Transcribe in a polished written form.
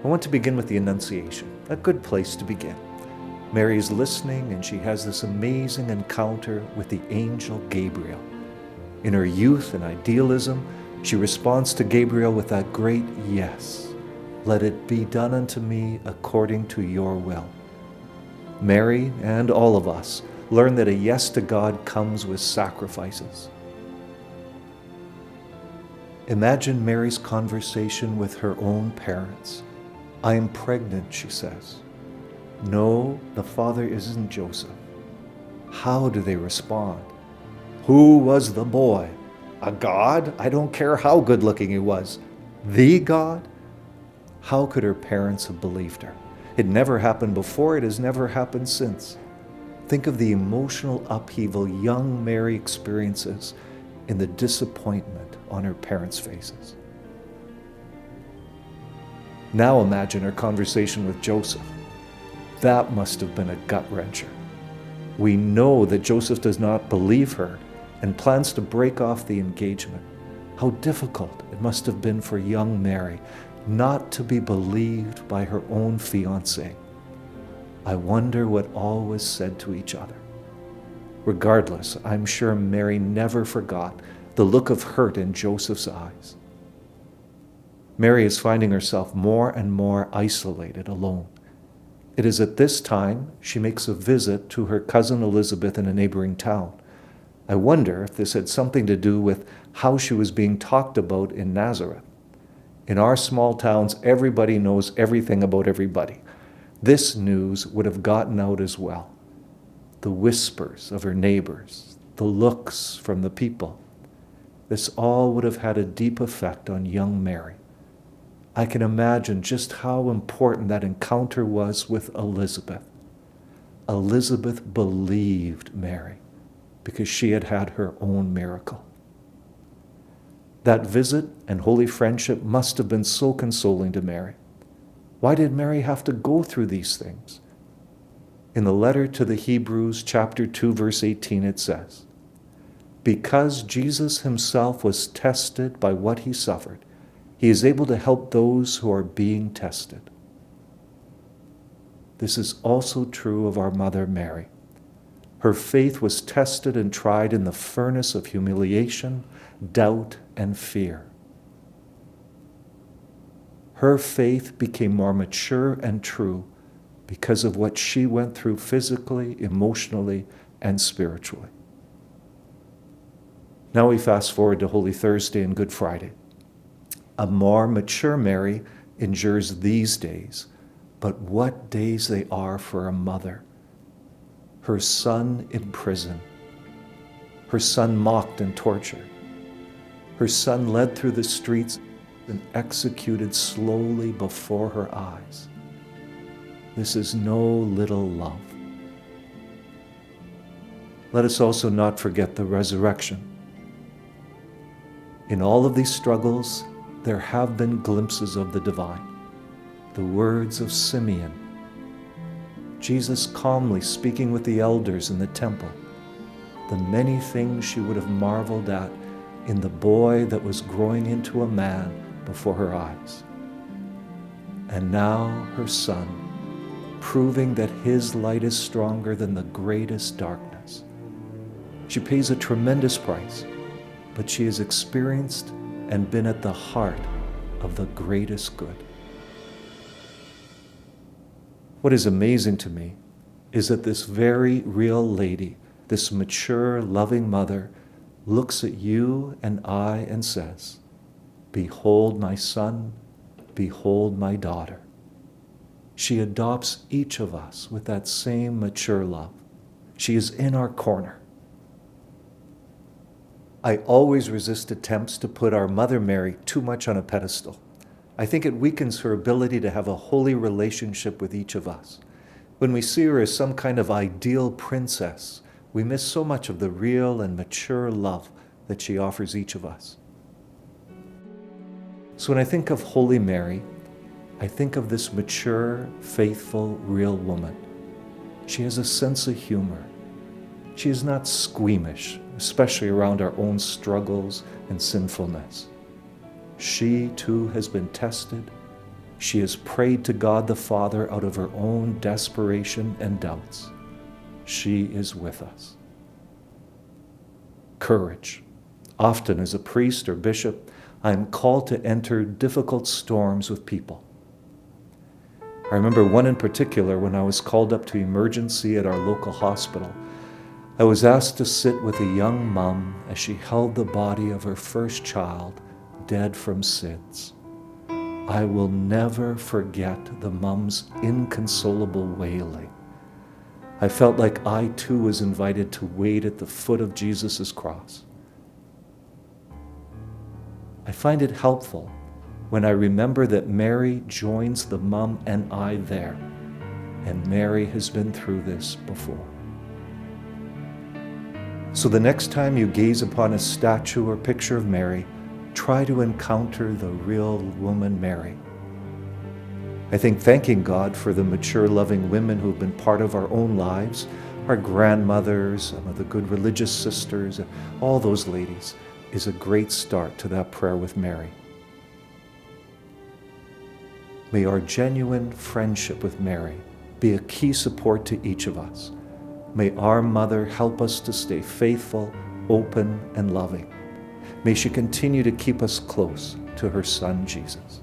I want to begin with the Annunciation, a good place to begin. Mary is listening, and she has this amazing encounter with the angel Gabriel. In her youth and idealism, she responds to Gabriel with that great yes. Let it be done unto me according to your will. Mary, and all of us, learn that a yes to God comes with sacrifices. Imagine Mary's conversation with her own parents. I am pregnant, she says. No, the father isn't Joseph. How do they respond? Who was the boy? A god? I don't care how good looking he was. The God? How could her parents have believed her? It never happened before, it has never happened since. Think of the emotional upheaval young Mary experiences in the disappointment on her parents' faces. Now imagine her conversation with Joseph. That must have been a gut-wrencher. We know that Joseph does not believe her and plans to break off the engagement. How difficult it must have been for young Mary not to be believed by her own fiancé. I wonder what all was said to each other. Regardless, I'm sure Mary never forgot the look of hurt in Joseph's eyes. Mary is finding herself more and more isolated, alone. It is at this time she makes a visit to her cousin Elizabeth in a neighboring town. I wonder if this had something to do with how she was being talked about in Nazareth. In our small towns, everybody knows everything about everybody. This news would have gotten out as well. The whispers of her neighbors, the looks from the people. This all would have had a deep effect on young Mary. I can imagine just how important that encounter was with Elizabeth. Elizabeth believed Mary because she had had her own miracle. That visit and holy friendship must have been so consoling to Mary. Why did Mary have to go through these things? In the letter to the Hebrews, chapter 2, verse 18, it says, because Jesus himself was tested by what he suffered, he is able to help those who are being tested. This is also true of our mother Mary. Her faith was tested and tried in the furnace of humiliation, doubt, and fear. Her faith became more mature and true because of what she went through physically, emotionally, and spiritually. Now we fast forward to Holy Thursday and Good Friday. A more mature Mary endures these days, but what days they are for a mother. Her son in prison, her son mocked and tortured, her son led through the streets and executed slowly before her eyes. This is no little love. Let us also not forget the resurrection. In all of these struggles, there have been glimpses of the divine. The words of Simeon, Jesus calmly speaking with the elders in the temple, the many things she would have marveled at in the boy that was growing into a man before her eyes. And now her son, proving that his light is stronger than the greatest darkness. She pays a tremendous price, but she has experienced and been at the heart of the greatest good. What is amazing to me is that this very real lady, this mature, loving mother, looks at you and I and says, behold my son, behold my daughter. She adopts each of us with that same mature love. She is in our corner. I always resist attempts to put our Mother Mary too much on a pedestal. I think it weakens her ability to have a holy relationship with each of us. When we see her as some kind of ideal princess, we miss so much of the real and mature love that she offers each of us. So when I think of Holy Mary, I think of this mature, faithful, real woman. She has a sense of humor. She is not squeamish, especially around our own struggles and sinfulness. She too has been tested, She has prayed to God the Father out of her own desperation and doubts. She is with us. Courage. Often as a priest or bishop, I am called to enter difficult storms with people. I remember one in particular when I was called up to emergency at our local hospital. I was asked to sit with a young mum as she held the body of her first child, dead from SIDS. I will never forget the mum's inconsolable wailing. I felt like I too was invited to wait at the foot of Jesus' cross. I find it helpful when I remember that Mary joins the mum and I there, and Mary has been through this before. So the next time you gaze upon a statue or picture of Mary, try to encounter the real woman Mary. I think thanking God for the mature, loving women who've been part of our own lives, our grandmothers, some of the good religious sisters, all those ladies, is a great start to that prayer with Mary. May our genuine friendship with Mary be a key support to each of us. May our mother help us to stay faithful, open, and loving. May she continue to keep us close to her Son, Jesus.